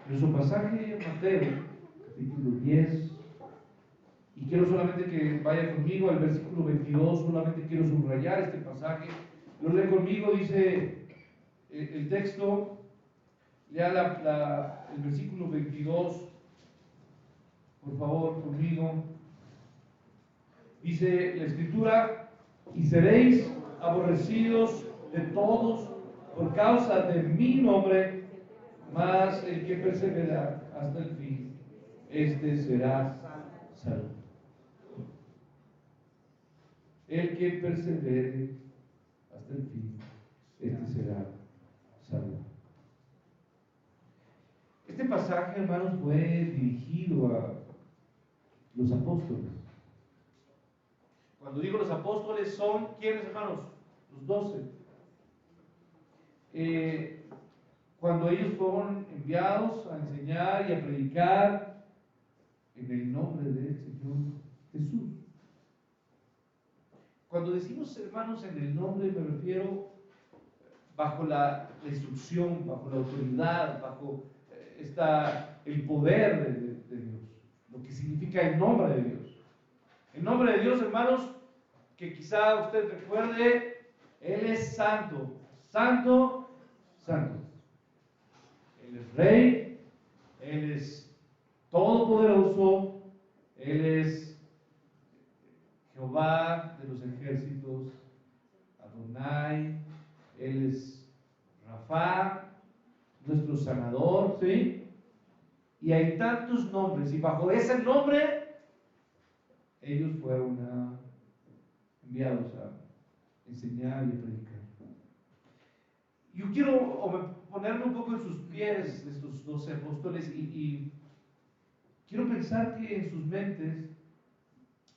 Nuestro pasaje, Mateo, capítulo 10, y quiero solamente que vaya conmigo al versículo 22, solamente quiero subrayar este pasaje. Lo lee conmigo, dice el texto, lea el versículo 22, por favor, conmigo. Dice la Escritura: y seréis aborrecidos de todos por causa de mi nombre, mas el que persevera hasta el fin, este será salvo. El que persevere hasta el fin, este será salvo. Este pasaje, hermanos, fue dirigido a los apóstoles. Cuando digo los apóstoles, son ¿quiénes, hermanos? Los 12. Cuando ellos fueron enviados a enseñar y a predicar en el nombre del Señor Jesús. Cuando decimos, hermanos, en el nombre, me refiero bajo la instrucción, bajo la autoridad, bajo el poder de Dios, lo que significa el nombre de Dios. El nombre de Dios, hermanos, que quizá usted recuerde, Él es santo, santo, santo. Él es Rey, Él es todopoderoso, Él es Jehová de los ejércitos, Adonai, Él es Rafa, nuestro sanador, ¿sí? Y hay tantos nombres, y bajo ese nombre ellos fueron enviados a enseñar y a predicar. Yo quiero ponerme un poco en sus pies de estos 12 apóstoles y quiero pensar que en sus mentes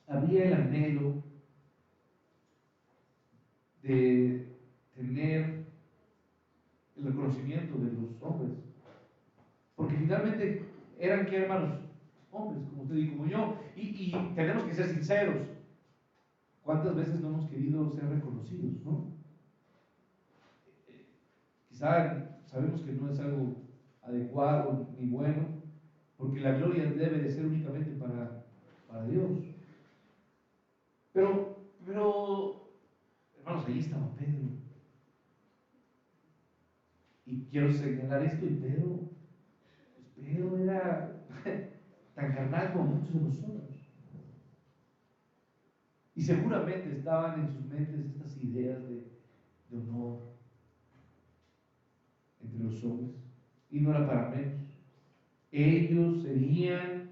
había el anhelo de tener el reconocimiento de los hombres, porque finalmente eran, ¿qué, hermanos? Hombres, como usted y como yo, y tenemos que ser sinceros. ¿Cuántas veces no hemos querido ser reconocidos, no? Quizá sabemos que no es algo adecuado ni bueno, porque la gloria debe de ser únicamente para Dios. Pero, hermanos, ahí estaba Pedro. Y quiero señalar esto, y Pedro era tan carnal como muchos de nosotros. Y seguramente estaban en sus mentes estas ideas de honor entre los hombres. Y no era para menos. Ellos serían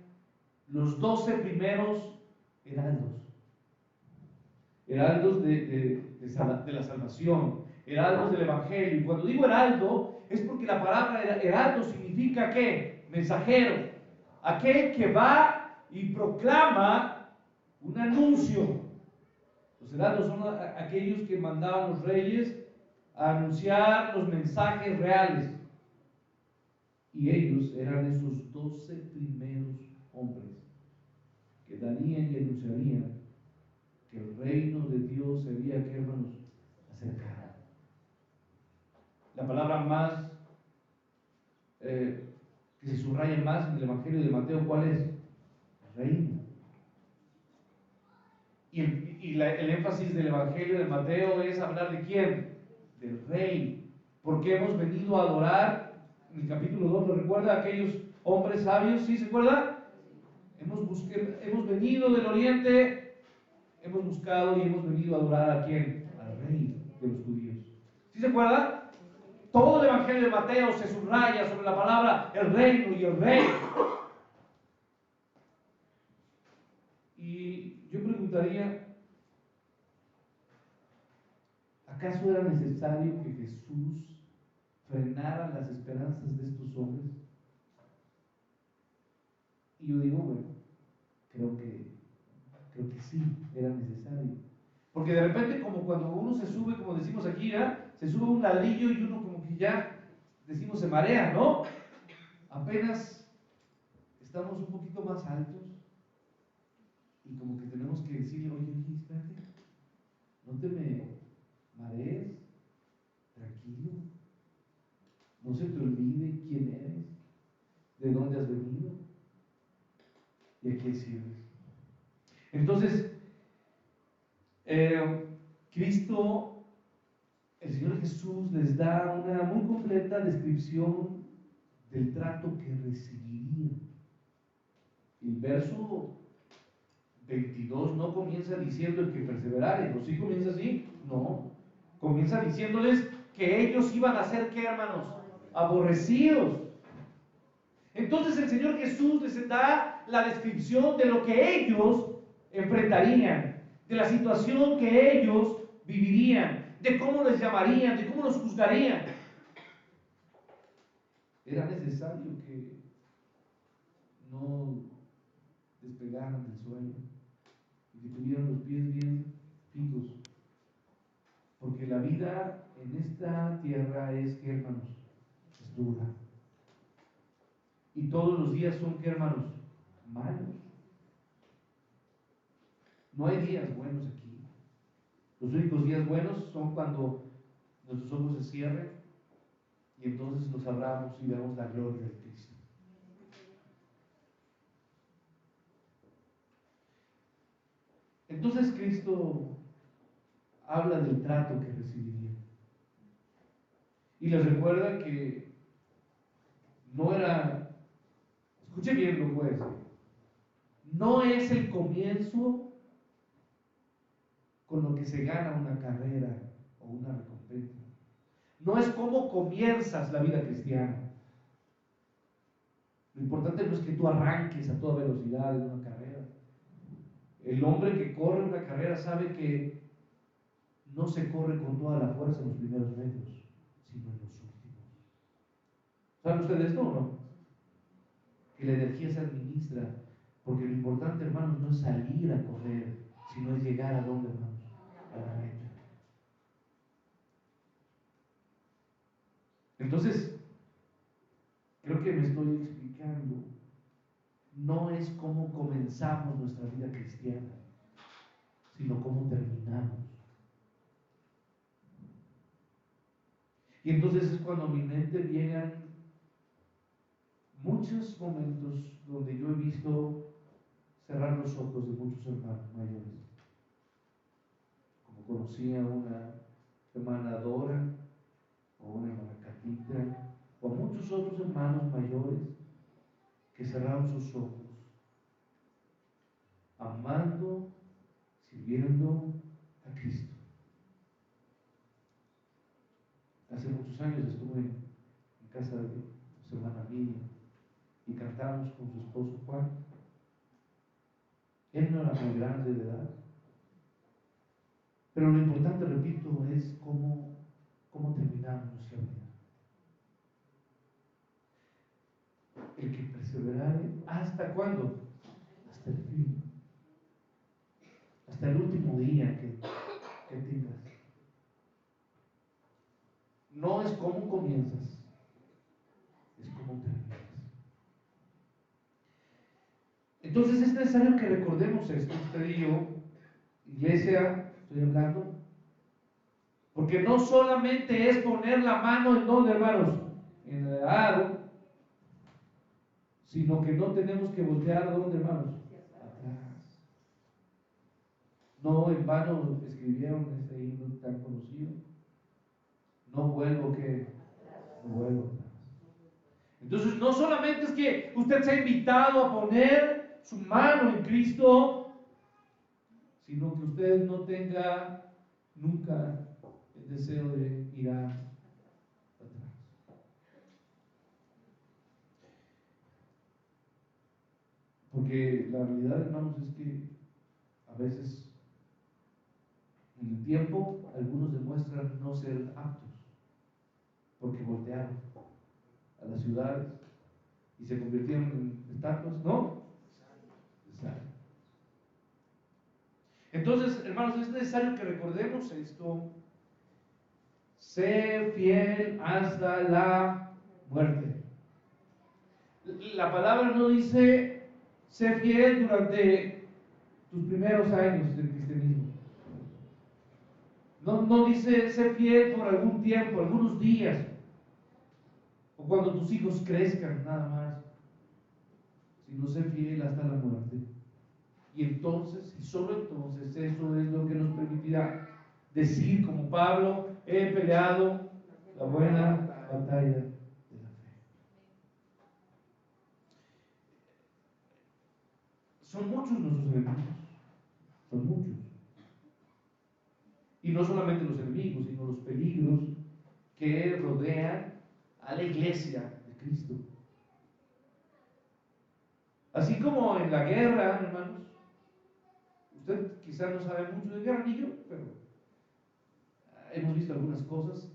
los 12 primeros heraldos. Heraldos de la salvación. Heraldos del Evangelio. Y cuando digo heraldo, es porque la palabra heraldo significa ¿qué? Mensajero. Aquel que va y proclama un anuncio. Los heraldos son aquellos que mandaban los reyes a anunciar los mensajes reales. Y ellos eran esos 12 primeros hombres que darían y anunciarían que el reino de Dios se había, que hermanos, acercado. La palabra más que se subraya más en el Evangelio de Mateo, ¿cuál es? Reino. Y el énfasis del Evangelio de Mateo es hablar de quién, del Rey, porque hemos venido a adorar. En el capítulo 2, ¿lo recuerda? Aquellos hombres sabios, ¿sí se acuerda? Hemos venido del oriente, hemos buscado y hemos venido a adorar a quién, al Rey de los judíos. ¿Sí se acuerda? Todo el Evangelio de Mateo se subraya sobre la palabra el reino y el Rey. Y yo preguntaría, ¿acaso era necesario que Jesús frenara las esperanzas de estos hombres? Y yo digo, bueno, creo que sí, era necesario. Porque de repente, como cuando uno se sube, como decimos aquí, se sube un ladrillo y uno como que ya, decimos, se marea, ¿no? Apenas estamos un poquito más altos y como que tenemos que decirle, oye, espérate, no te me marees, tranquilo, no se te olvide quién eres, de dónde has venido y a quién sirves. Entonces, Cristo, el Señor Jesús, les da una muy completa descripción del trato que recibirían. El verso 22 no comienza diciendo el que perseverare, ¿no? ¿Sí comienza así? No. Comienza diciéndoles que ellos iban a ser, ¿qué, hermanos? Aborrecidos. Entonces el Señor Jesús les da la descripción de lo que ellos enfrentarían, de la situación que ellos vivirían, de cómo les llamarían, de cómo los juzgarían. Era necesario que no despegaran del suelo y que tuvieran los pies bien fijos, porque la vida en esta tierra es, ¿qué, hermanos? Es dura. Y todos los días son, ¿qué, hermanos? Malos. No hay días buenos aquí. Los únicos días buenos son cuando nuestros ojos se cierren y entonces nos abramos y veamos la gloria de Cristo. Entonces Cristo habla del trato que recibiría. Y les recuerda que no era, escuche bien lo que voy a decir, no es el comienzo con lo que se gana una carrera o una recompensa. No es cómo comienzas la vida cristiana. Lo importante no es que tú arranques a toda velocidad en una carrera. El hombre que corre una carrera sabe que no se corre con toda la fuerza en los primeros metros, sino en los últimos. ¿Saben ustedes esto o no? Que la energía se administra, porque lo importante, hermanos, no es salir a correr, sino es llegar a dónde, hermanos, a la meta. Entonces, creo que me estoy explicando. No es cómo comenzamos nuestra vida cristiana, sino cómo terminamos. Y entonces es cuando a mi mente llegan muchos momentos donde yo he visto cerrar los ojos de muchos hermanos mayores. Como conocí a una hermana Dora, o una hermana Catita, o a muchos otros hermanos mayores que cerraron sus ojos, amando, sirviendo a Cristo. Hace muchos años estuve en casa de su hermana Miriam y cantamos con su esposo Juan. Él no era muy grande de edad, pero lo importante, repito, es cómo terminamos nuestra vida. El que perseverare, ¿hasta cuándo? Hasta el fin, hasta el último día que tengas. No es cómo comienzas, es cómo terminas. Entonces es necesario que recordemos esto, usted y yo, iglesia, estoy hablando, porque no solamente es poner la mano en donde, hermanos, en el arado, sino que no tenemos que voltear a donde, hermanos, atrás. No en vano escribieron este himno tan conocido. No vuelvo que, no vuelvo atrás. Entonces no solamente es que usted se ha invitado a poner su mano en Cristo, sino que usted no tenga nunca el deseo de mirar atrás. Porque la realidad, hermanos, es que a veces en el tiempo algunos demuestran no ser aptos, porque voltearon a las ciudades y se convirtieron en estatuas, ¿no? Exacto. Entonces, hermanos, es necesario que recordemos esto. Sé fiel hasta la muerte. La palabra no dice sé fiel durante tus primeros años del cristianismo. No dice sé fiel por algún tiempo, algunos días, o cuando tus hijos crezcan, nada más. sino ser fiel hasta la muerte. Y entonces, y solo entonces, eso es lo que nos permitirá decir como Pablo: he peleado la buena batalla de la fe. Son muchos nuestros enemigos, son muchos. Y no solamente los enemigos, sino los peligros que rodean a la iglesia de Cristo. Así como en la guerra, hermanos, usted quizás no sabe mucho de guerra, ni yo, pero hemos visto algunas cosas.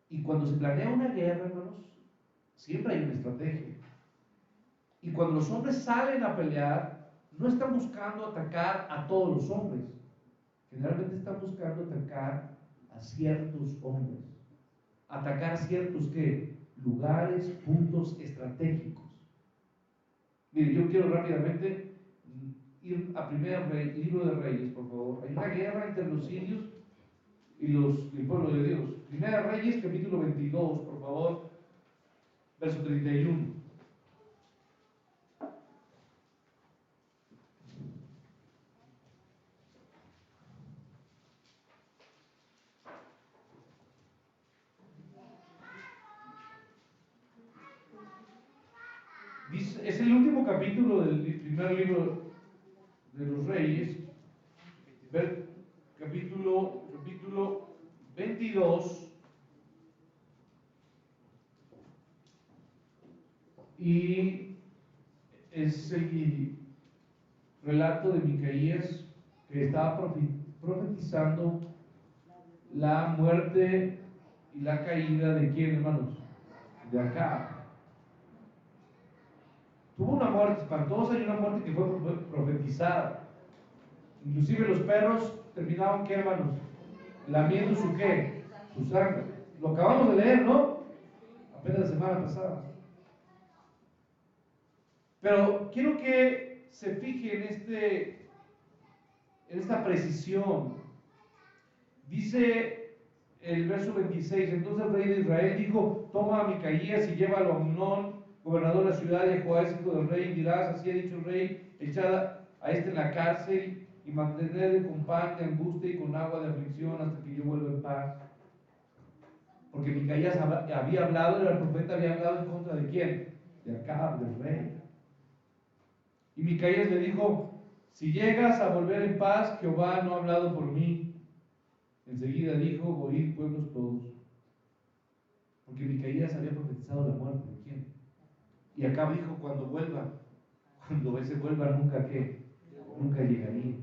Y cuando se planea una guerra, hermanos, siempre hay una estrategia. Y cuando los hombres salen a pelear, no están buscando atacar a todos los hombres. Generalmente están buscando atacar a ciertos hombres. Atacar ciertos ¿qué? Lugares, puntos estratégicos. Mire, yo quiero rápidamente ir a libro de Reyes, por favor. Hay una guerra entre los sirios y el pueblo de Dios. Primera Reyes, capítulo 22, por favor, verso 31. Es el último capítulo del primer libro de los Reyes, capítulo 22, y es el relato de Micaías, que estaba profetizando la muerte y la caída de ¿quién, hermanos? De Acab. Tuvo una muerte espantosa y una muerte que fue profetizada. Inclusive los perros terminaban, ¿qué, hermanos? Lamiendo su ¿qué? Su sangre. Lo acabamos de leer, ¿no? Apenas la semana pasada. Pero quiero que se fije en esta precisión. Dice el verso 26: entonces el rey de Israel dijo: toma a Micaías y llévalo a Amnón, gobernador de la ciudad, y a Joás, hijo del rey, y dirás: así ha dicho el rey, echad a este en la cárcel y mantenedle con pan de angustia y con agua de aflicción hasta que yo vuelva en paz. Porque Micaías había hablado, el profeta había hablado en contra de ¿quién? De Acab, del rey. Y Micaías le dijo: si llegas a volver en paz, Jehová no ha hablado por mí. Enseguida dijo: oíd, pueblos todos. Porque Micaías había profetizado la muerte de quién. Y Acab dijo: cuando ese vuelva, nunca llegaría.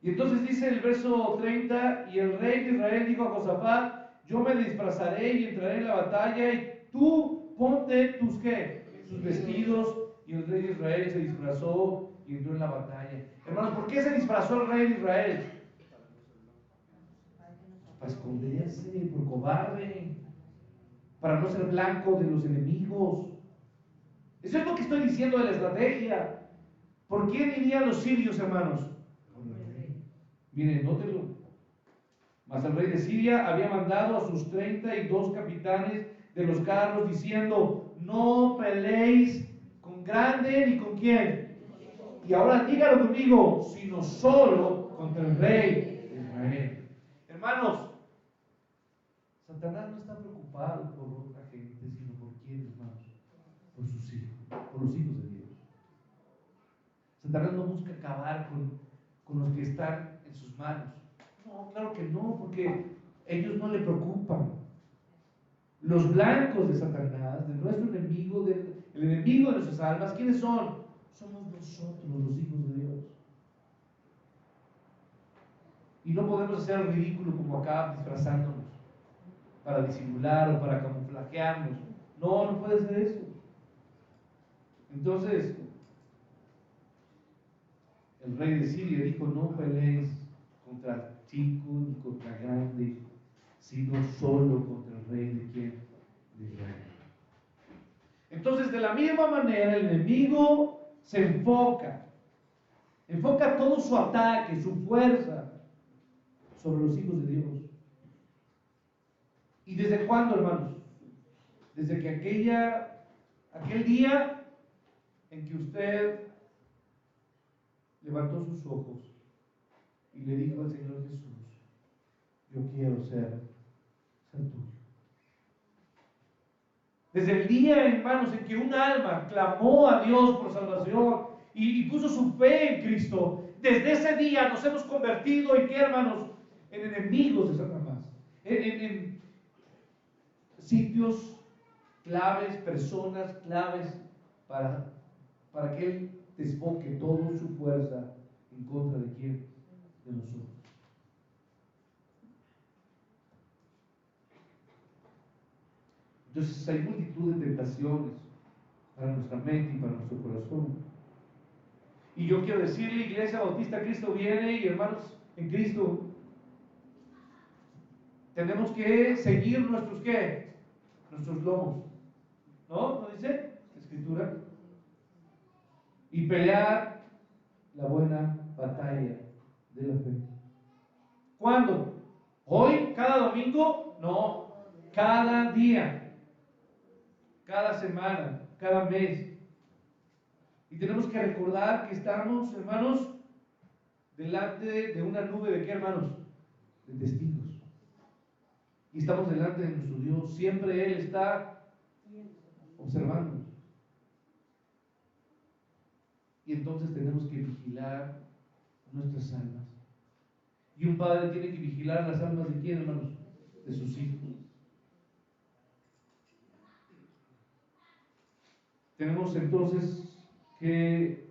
Y entonces dice el verso 30: y el rey de Israel dijo a Josafat: yo me disfrazaré y entraré en la batalla, y tú ponte tus vestidos. Y el rey de Israel se disfrazó y entró en la batalla. Hermanos, ¿por qué se disfrazó el rey de Israel? Para esconderse, por cobarde, para no ser blanco de los enemigos. Eso es lo que estoy diciendo de la estrategia. ¿Por quién irían los sirios, hermanos? Por el rey. Miren, nótenlo. Mas el rey de Siria había mandado a sus 32 capitanes de los carros, diciendo: no peleéis con grande ni con quién. Y ahora dígalo conmigo: sino solo contra el rey de Israel. Hermanos, Satanás no está preocupado por otra gente, sino por quién, hermanos. Por sus hijos, por los hijos de Dios. Satanás no busca acabar con los que están en sus manos. No, claro que no, porque ellos no le preocupan. Los blancos de Satanás, de nuestro enemigo, el enemigo de nuestras almas, ¿quiénes son? Somos nosotros, los hijos de Dios. Y no podemos hacer el ridículo como acá, disfrazándonos para disimular o para camuflajearnos. No, no puede ser eso. Entonces, el rey de Siria dijo: no pelees contra chico ni contra grande, sino solo contra el rey de quién, de Israel. Entonces, de la misma manera, el enemigo se enfoca todo su ataque, su fuerza sobre los hijos de Dios. ¿Y desde cuándo, hermanos? Desde que aquel día en que usted levantó sus ojos y le dijo al Señor Jesús: yo quiero ser tuyo. Desde el día, hermanos, en que un alma clamó a Dios por salvación y puso su fe en Cristo, desde ese día nos hemos convertido en, ¿qué, hermanos? En enemigos de Satanás, en sitios claves, personas claves para que Él desboque toda su fuerza en contra de quién, de nosotros. Entonces hay multitud de tentaciones para nuestra mente y para nuestro corazón. Y yo quiero decirle, Iglesia Bautista, Cristo viene, y hermanos, en Cristo tenemos que seguir nuestros, ¿qué? Nuestros lomos. ¿No? ¿No dice la Escritura? Y pelear la buena batalla de la fe. ¿Cuándo? ¿Hoy? ¿Cada domingo? No, cada día, cada semana, cada mes. Y tenemos que recordar que estamos, hermanos, delante de una nube de, ¿qué, hermanos? De testigos. Y estamos delante de nuestro Dios. Siempre Él está observándonos. Y entonces tenemos que vigilar nuestras almas. Y un padre tiene que vigilar las almas de quién, hermanos? De sus hijos. Tenemos entonces que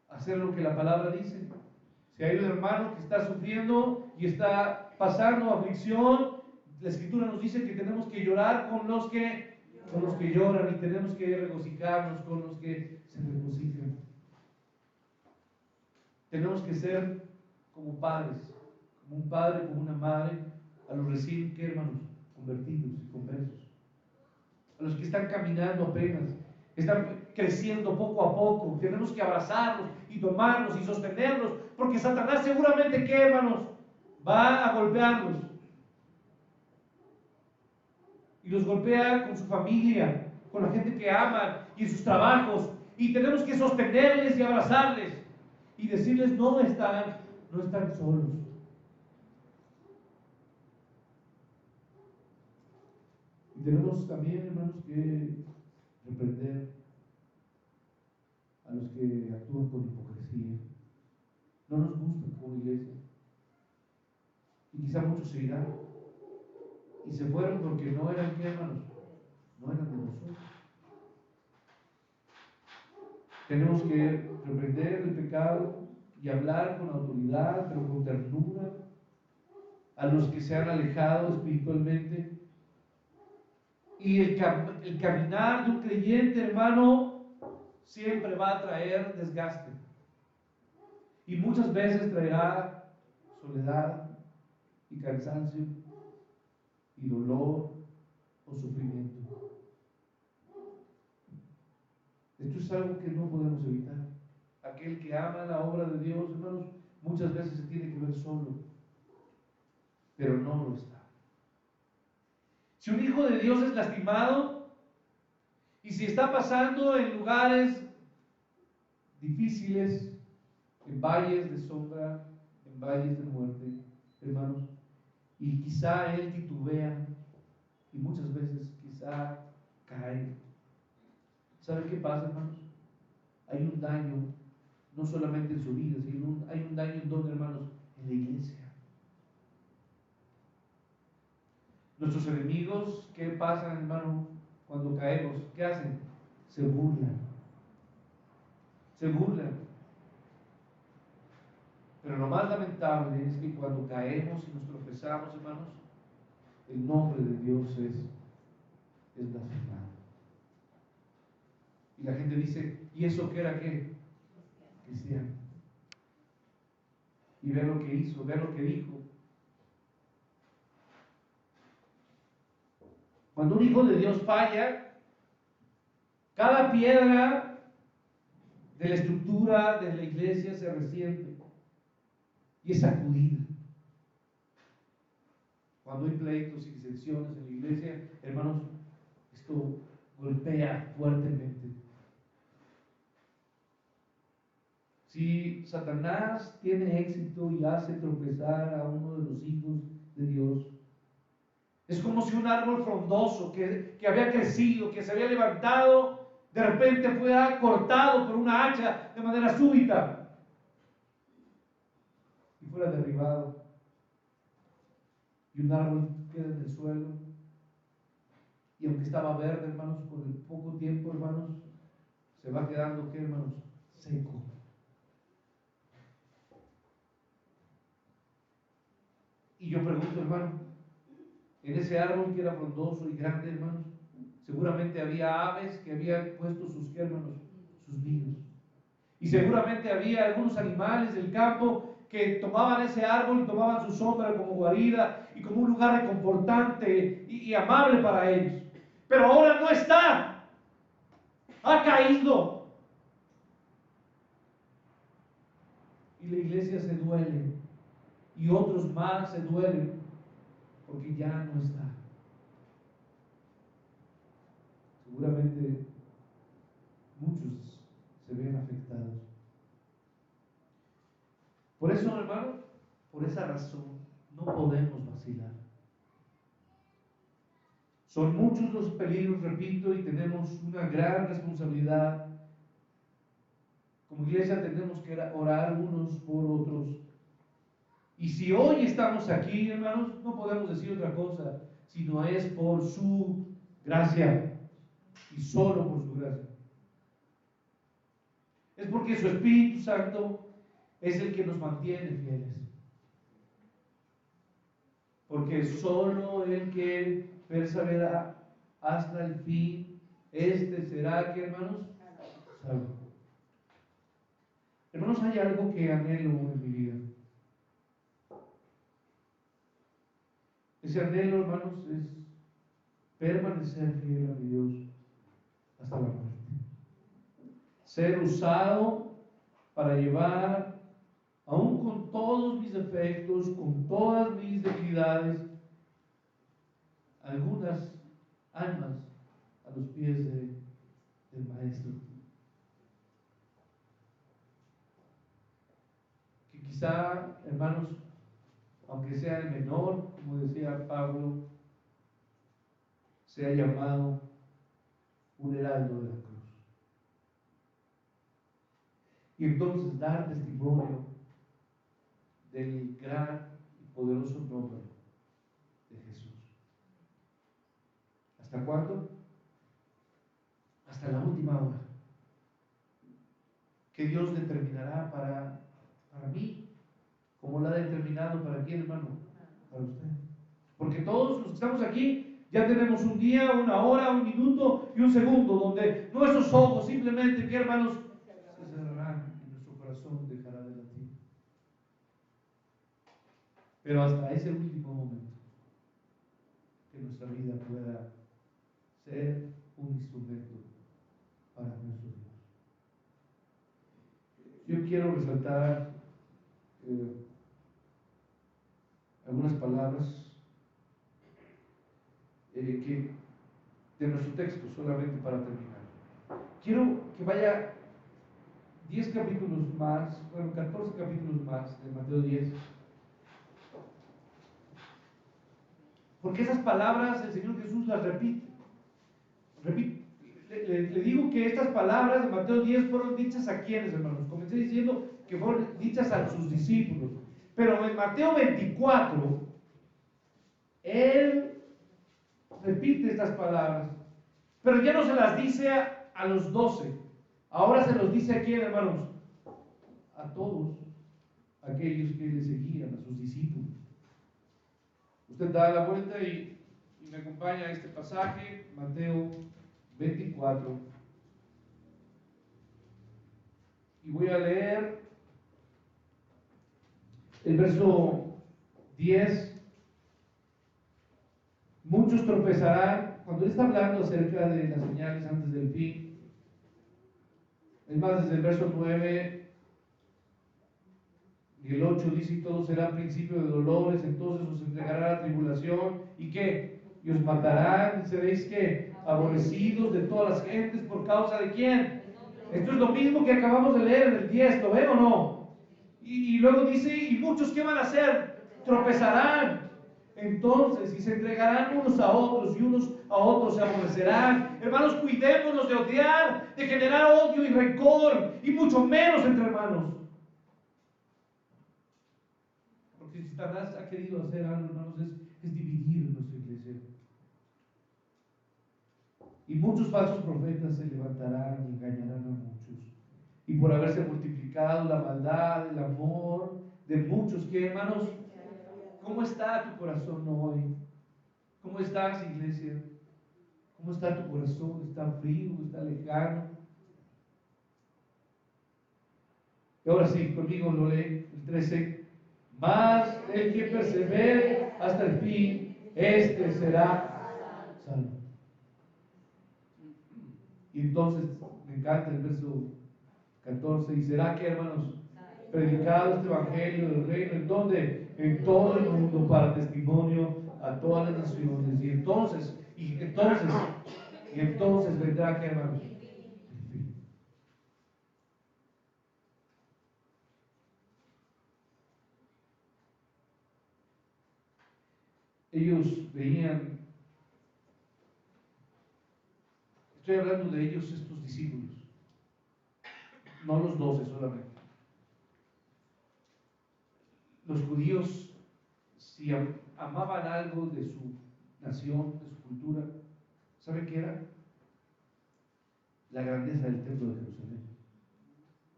hacer lo que la palabra dice. Si hay un hermano que está sufriendo y está pasando aflicción, la Escritura nos dice que tenemos que llorar con los que lloran, y tenemos que regocijarnos con los que se regocijan. Tenemos que ser como padres, como un padre, como una madre, a los recién, ¿qué, hermanos? Convertidos y conversos. A los que están caminando apenas, están creciendo poco a poco. Tenemos que abrazarlos y tomarlos y sostenerlos, porque Satanás seguramente, ¿qué, hermanos? Va a golpearlos. Y los golpea con su familia, con la gente que ama y en sus trabajos. Y tenemos que sostenerles y abrazarles y decirles: no están solos. Y tenemos también, hermanos, que reprender a los que actúan con hipocresía. No nos gusta como iglesia. Y quizá muchos se irán. Y se fueron porque no eran, ¿qué, hermanos? No eran de nosotros. Tenemos que reprender el pecado y hablar con autoridad, pero con ternura, a los que se han alejado espiritualmente. Y el caminar de un creyente, hermano, siempre va a traer desgaste. Y muchas veces traerá soledad y cansancio y dolor o sufrimiento. Esto es algo que no podemos evitar. Aquel que ama la obra de Dios, hermanos, muchas veces se tiene que ver solo, pero no lo está. Si un hijo de Dios es lastimado y si está pasando en lugares difíciles, en valles de sombra, en valles de muerte, hermanos, y quizá él titubea y muchas veces quizá cae, ¿sabe qué pasa, hermanos? Hay un daño, no solamente en su vida, sino hay un daño en donde, hermanos, en la iglesia. Nuestros enemigos, ¿qué pasa, hermano, cuando caemos? ¿Qué hacen? Se burlan. Se burlan. Pero lo más lamentable es que cuando caemos y nos tropezamos, hermanos, el nombre de Dios es blasfemado. Y la gente dice: ¿y eso qué era qué? Cristiano. Y ve lo que hizo, ve lo que dijo. Cuando un hijo de Dios falla, cada piedra de la estructura de la iglesia se resiente y es sacudida. Cuando hay pleitos y disensiones en la iglesia, hermanos, esto golpea fuertemente. Si Satanás tiene éxito y hace tropezar a uno de los hijos de Dios, es como si un árbol frondoso que había crecido, que se había levantado, de repente fue cortado por una hacha de manera súbita y fuera derribado. Y un árbol queda en el suelo. Y aunque estaba verde, hermanos, con el poco tiempo, hermanos, se va quedando, ¿qué, hermanos? Seco. Y yo pregunto, hermano, en ese árbol que era frondoso y grande, hermanos, seguramente había aves que habían puesto sus, ¿qué, hermanos? Sus nidos. Y seguramente había algunos animales del campo que tomaban ese árbol y tomaban su sombra como guarida y como un lugar reconfortante y amable para ellos. Pero ahora no está. Ha caído. Y la iglesia se duele. Y otros más se duelen porque ya no está. Seguramente muchos se ven afectados. Por eso, hermano, por esa razón, no podemos vacilar. Son muchos los peligros, repito, y tenemos una gran responsabilidad. Como iglesia tenemos que orar unos por otros. Y si hoy estamos aquí, hermanos, no podemos decir otra cosa, sino es por su gracia. Y solo por su gracia. Es porque su Espíritu Santo es el que nos mantiene fieles. Porque solo el que persevera hasta el fin, este será, ¿qué, hermanos? Salvo. Hermanos, hay algo que anhelo en mi vida. Ese anhelo, hermanos, es permanecer fiel a mi Dios hasta la muerte. Ser usado para llevar, aún con todos mis defectos, con todas mis debilidades, algunas almas a los pies del Maestro. Que quizá, hermanos, aunque sea el menor, como decía Pablo, sea llamado un heraldo de la cruz. Y entonces dar testimonio del gran y poderoso nombre de Jesús. ¿Hasta cuándo? Hasta la última hora. Que Dios determinará para mí, como la ha determinado para quién, hermano, para usted. Porque todos los que estamos aquí ya tenemos un día, una hora, un minuto y un segundo donde nuestros ojos simplemente, ¿qué, hermanos? Se cerrarán y nuestro corazón dejará de latir. Pero hasta ese último momento, que nuestra vida pueda ser un instrumento para nuestro Dios. Yo quiero resaltar algunas palabras que de nuestro texto, solamente para terminar. Quiero que vaya 10 capítulos más, bueno, 14 capítulos más de Mateo 10. Porque esas palabras el Señor Jesús las repite. Le digo que estas palabras de Mateo 10 fueron dichas a quienes, hermanos. Comencé diciendo que fueron dichas a sus discípulos. Pero en Mateo 24, Él repite estas palabras. Pero ya no se las dice a los 12. Ahora se los dice a quién, hermanos. A todos aquellos que le seguían, a sus discípulos. Usted da la vuelta y me acompaña a este pasaje, Mateo 24. Y voy a leer el verso 10. Muchos tropezarán. Cuando él está hablando acerca de las señales antes del fin, es más, desde el verso 9 y el 8 dice: y todo será principio de dolores, entonces os entregará la tribulación, y ¿qué? Y os matarán, y seréis ¿qué? Aborrecidos de todas las gentes, ¿por causa de quién? Esto es lo mismo que acabamos de leer en el 10, ¿lo ven o no? Y luego dice, y muchos, ¿qué van a hacer? Tropezarán. Entonces, y se entregarán unos a otros, y unos a otros se aborrecerán. Hermanos, cuidémonos de odiar, de generar odio y rencor, y mucho menos entre hermanos. Porque si Satanás ha querido hacer algo, hermanos, es dividir nuestra iglesia. Y muchos falsos profetas se levantarán y engañarán a muchos. Y por haberse multiplicado la maldad, el amor de muchos, que hermanos, ¿cómo está tu corazón hoy? ¿Cómo estás, iglesia? ¿Cómo está tu corazón? ¿Está frío? ¿Está lejano? Y ahora sí, conmigo lo lee el 13. Mas el que persevere hasta el fin, este será salvo. Y entonces, me encanta el verso 14. ¿Y será que, hermanos, predicado este evangelio del reino, en donde? En todo el mundo, para testimonio a todas las naciones? Y entonces vendrá, que, hermanos, el fin. Ellos veían, estoy hablando de ellos, estos discípulos, no los 12 solamente. Los judíos, si amaban algo de su nación, de su cultura, ¿saben qué era? La grandeza del templo de Jerusalén.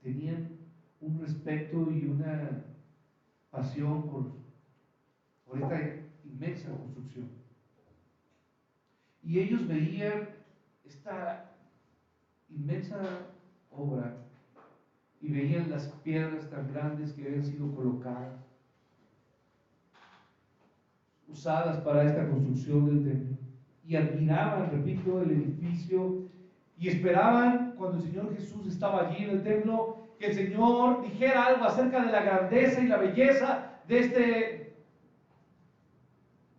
Tenían un respeto y una pasión por esta inmensa construcción. Y ellos veían esta inmensa obra y veían las piedras tan grandes que habían sido colocadas, usadas para esta construcción del templo, y admiraban, repito, el edificio, y esperaban, cuando el Señor Jesús estaba allí en el templo, que el Señor dijera algo acerca de la grandeza y la belleza de este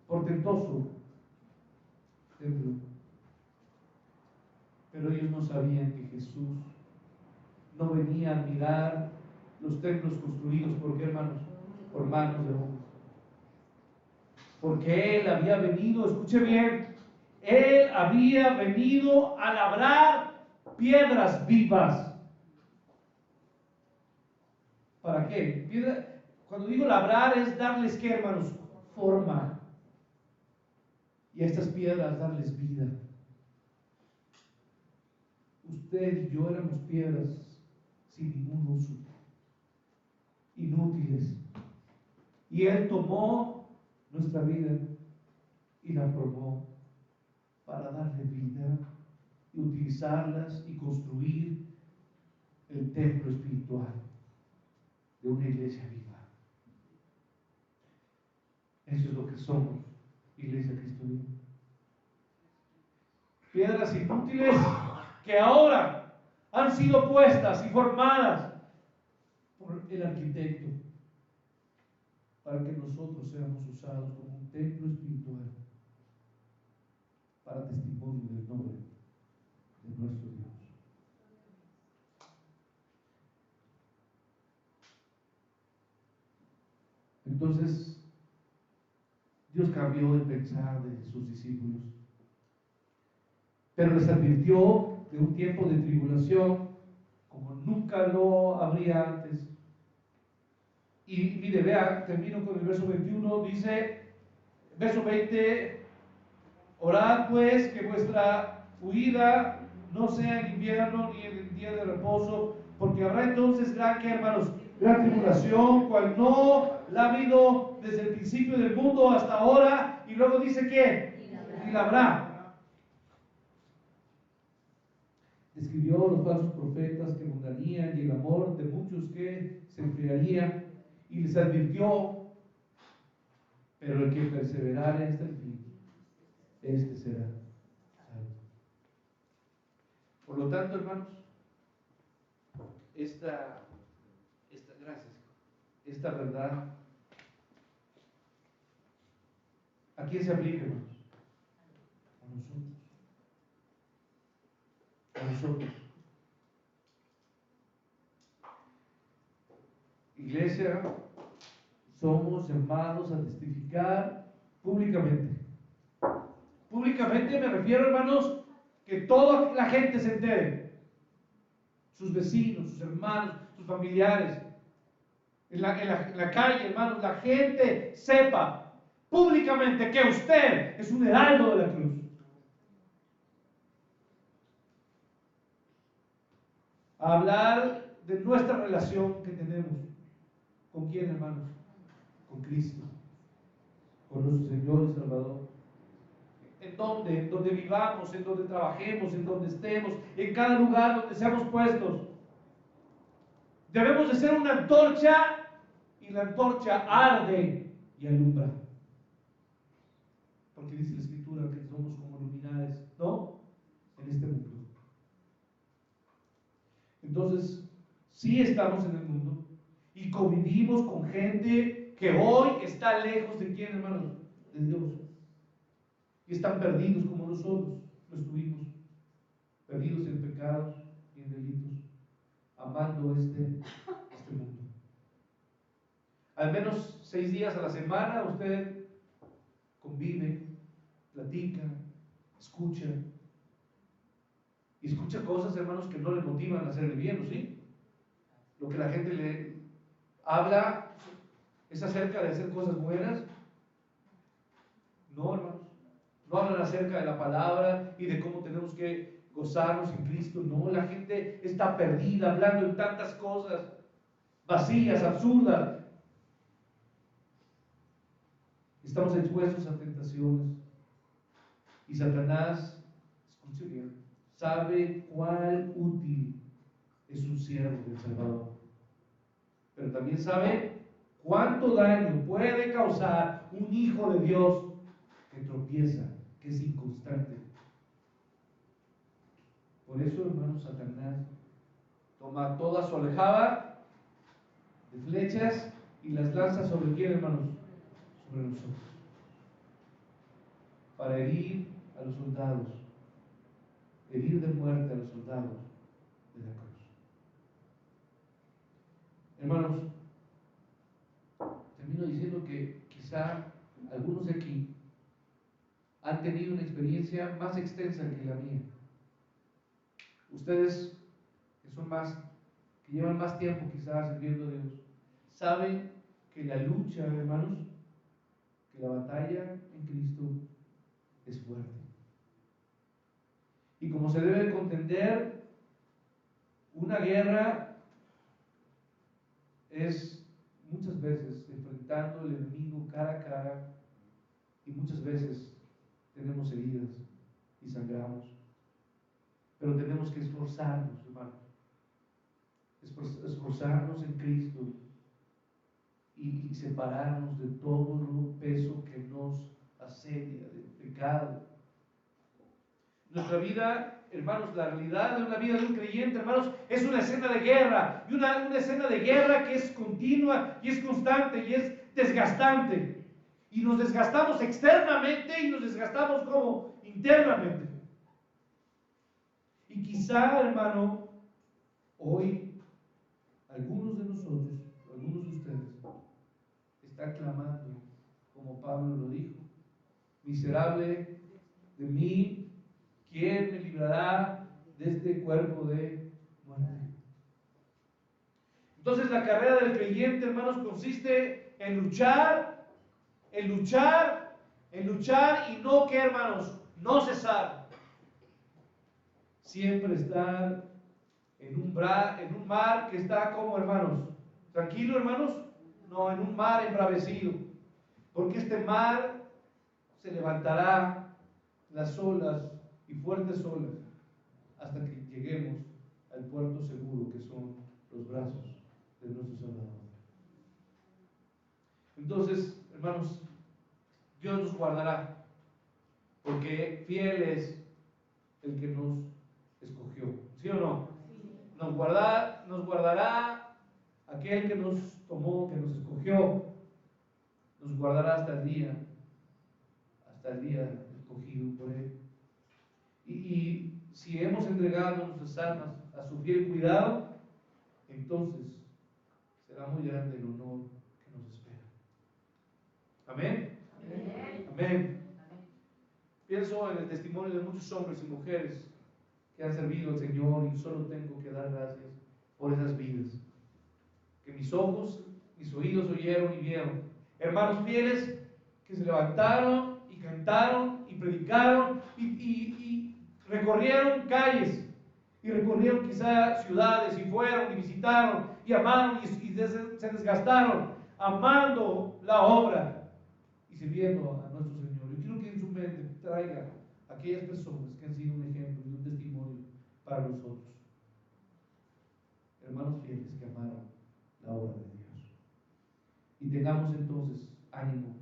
portentoso templo. Pero ellos no sabían que Jesús no venía a admirar los templos construidos, ¿por qué, hermanos? Por manos de hombres. Porque Él había venido, escuche bien, Él había venido a labrar piedras vivas. ¿Para qué? Cuando digo labrar es darles, ¿qué, hermanos? Forma. Y a estas piedras darles vida. Usted y yo éramos piedras sin ningún uso, inútiles. Y Él tomó nuestra vida y la formó para darle vida y utilizarlas y construir el templo espiritual de una iglesia viva. Eso es lo que somos, Iglesia Cristo Vivo. Piedras inútiles que ahora han sido puestas y formadas por el arquitecto para que nosotros seamos usados como un templo espiritual para testimonio del nombre de nuestro Dios. Entonces, Dios cambió el pensar de sus discípulos, pero les advirtió de un tiempo de tribulación como nunca lo habría antes. Y mire, vea, termino con el verso 21, dice, verso 20, orad pues que vuestra huida no sea en invierno ni en el día de reposo, porque habrá entonces gran, ¿qué, hermanos? Gran tribulación, cual no la ha habido desde el principio del mundo hasta ahora. Y luego dice que ni la habrá. Describió los falsos profetas que mundarían y el amor de muchos que se enfriaría, y les advirtió, pero el que perseverare hasta el fin, este será salvo. Por lo tanto, hermanos, esta verdad, ¿a quién se aplica, hermanos? A nosotros. A nosotros. Iglesia, somos llamados a testificar públicamente. Públicamente me refiero, hermanos, que toda la gente se entere. Sus vecinos, sus hermanos, sus familiares. En la calle, hermanos, la gente sepa públicamente que usted es un heraldo de la cruz. Hablar de nuestra relación que tenemos. ¿Con quién, hermanos? Con Cristo, con nuestro Señor y Salvador. ¿En dónde? En donde vivamos, en donde trabajemos, en donde estemos, en cada lugar donde seamos puestos. Debemos de ser una antorcha, y la antorcha arde y alumbra. Porque dice la Escritura que somos como luminares, ¿no? En este mundo. Entonces, sí estamos en el mundo y convivimos con gente que hoy está lejos de quién, hermanos, de Dios. Y están perdidos como nosotros lo estuvimos, perdidos en pecados y en delitos, amando este mundo. Al menos 6 días a la semana usted convive, platica, escucha. Y escucha cosas, hermanos, que no le motivan a hacer el bien, ¿no? ¿Sí? Lo que la gente le habla es acerca de hacer cosas buenas. No, hermanos. No hablan acerca de la palabra y de cómo tenemos que gozarnos en Cristo. No, la gente está perdida hablando en tantas cosas vacías, absurdas. Estamos expuestos a tentaciones. Y Satanás, escuche bien, sabe cuál útil es un siervo del Salvador. Pero también sabe cuánto daño puede causar un hijo de Dios que tropieza, que es inconstante. Por eso, hermano, Satanás toma toda su aljaba de flechas y las lanza sobre quién, hermanos, sobre nosotros, para herir a los soldados, herir de muerte a los soldados de la cruz. Hermanos, termino diciendo que quizá algunos de aquí han tenido una experiencia más extensa que la mía. Ustedes que son más, que llevan más tiempo quizás sirviendo a Dios, saben que la lucha, hermanos, que la batalla en Cristo es fuerte. Y como se debe contender, una guerra es muchas veces enfrentando al enemigo cara a cara, y muchas veces tenemos heridas y sangramos. Pero tenemos que esforzarnos, hermanos, esforzarnos en Cristo y separarnos de todo el peso que nos asedia, del pecado. Nuestra vida, hermanos, la realidad de una vida de un creyente, hermanos, es una escena de guerra, y una escena de guerra que es continua y es constante y es desgastante. Y nos desgastamos externamente y nos desgastamos como internamente. Y quizá, hermano, hoy algunos de nosotros, algunos de ustedes, están clamando, como Pablo lo dijo: miserable de mí, ¿quién me librará de este cuerpo de muerte? Entonces la carrera del creyente, hermanos, consiste en luchar, en luchar, en luchar, y no, ¿qué, hermanos? No cesar. Siempre estar en un mar que está como, hermanos, tranquilo, hermanos, no, en un mar embravecido, porque este mar se levantará las olas y fuertes olas hasta que lleguemos al puerto seguro, que son los brazos de nuestro Salvador. Entonces, hermanos, Dios nos guardará, porque fiel es el que nos escogió, ¿sí o no? Nos guardará aquel que nos tomó, que nos escogió, nos guardará hasta el día escogido por Él. Y si hemos entregado nuestras almas a su fiel cuidado, entonces será muy grande el honor que nos espera. Amén. Amén. Amén. Pienso en el testimonio de muchos hombres y mujeres que han servido al Señor y solo tengo que dar gracias por esas vidas que mis ojos, mis oídos oyeron y vieron. Hermanos fieles que se levantaron y cantaron y predicaron y recorrieron calles y recorrieron quizá ciudades y fueron y visitaron y amaron y se desgastaron amando la obra y sirviendo a nuestro Señor. Yo quiero que en su mente traiga aquellas personas que han sido un ejemplo y un testimonio para nosotros. Hermanos fieles que amaron la obra de Dios. Y tengamos entonces ánimo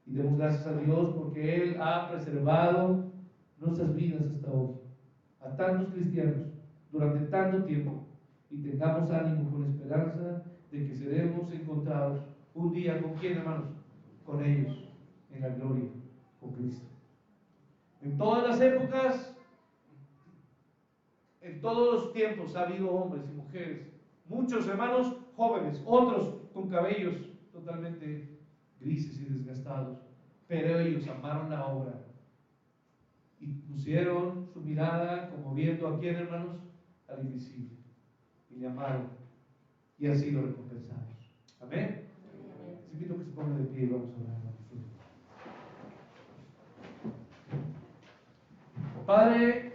y demos gracias a Dios porque Él ha preservado nuestras vidas hasta hoy, a tantos cristianos durante tanto tiempo, y tengamos ánimo con la esperanza de que seremos encontrados un día con quién, hermanos, con ellos en la gloria con Cristo. En todas las épocas, en todos los tiempos ha habido hombres y mujeres, muchos hermanos jóvenes, otros con cabellos totalmente grises y desgastados, pero ellos amaron la obra y pusieron su mirada como viendo a quién, hermanos, al invisible, y le amaron y han sido recompensados. Amén. Les invito a que se pongan de pie y vamos a orar. Padre,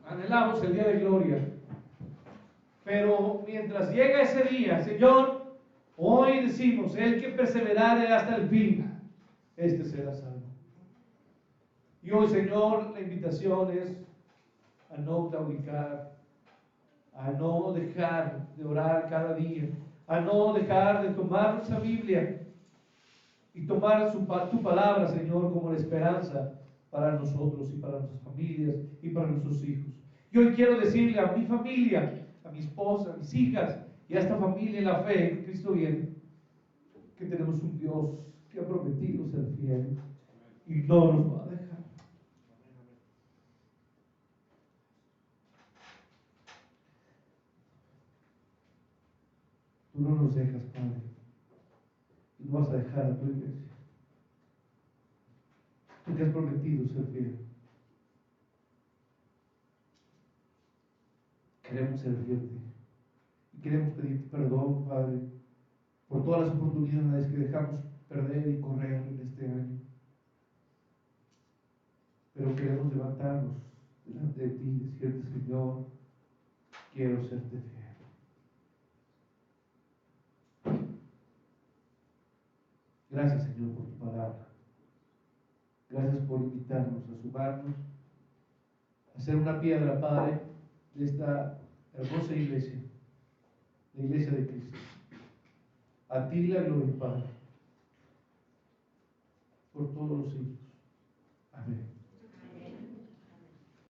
anhelamos el día de gloria, pero mientras llega ese día, Señor, hoy decimos, el que perseverare hasta el fin, este será salvo. Y hoy, Señor, la invitación es a no claudicar, a no dejar de orar cada día, a no dejar de tomar nuestra Biblia y tomar tu palabra, Señor, como la esperanza para nosotros y para nuestras familias y para nuestros hijos. Y hoy quiero decirle a mi familia, a mi esposa, a mis hijas y a esta familia en la fe en Cristo viene, que tenemos un Dios que ha prometido ser fiel y no nos va a dejar. Tú no nos dejas, Padre, y no vas a dejar a tu iglesia. Tú te has prometido ser fiel. Queremos servirte y queremos pedirte perdón, Padre, por todas las oportunidades que dejamos perder y correr en este año. Pero queremos levantarnos delante de ti y decirte, Señor, quiero serte fiel. Gracias, Señor, por tu palabra. Gracias por invitarnos a sumarnos, a ser una piedra, Padre, de esta hermosa iglesia, la iglesia de Cristo. A ti la gloria, Padre, por todos los siglos. Amén.